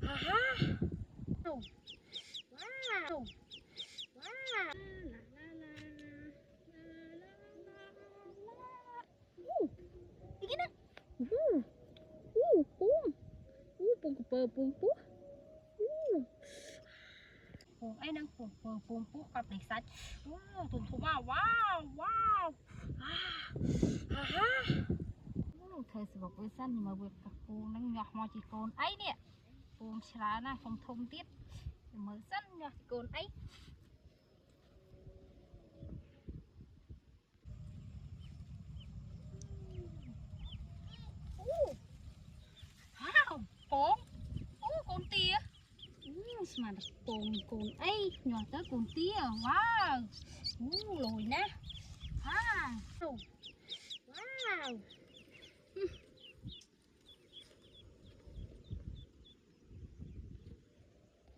aha wow wow wow cái đó pum ấy đang pum cặp lịch sách wow tuần thủ wow wow aha thời sự với sân nhưng mà việc các cô đang nhỏ mò chỉ còn ấy nè pum xả na không thông tiếp mới sân nhỏ chỉ còn ấy wow con tia mà con ấy nhỏ tới con tia wow lồi nè ha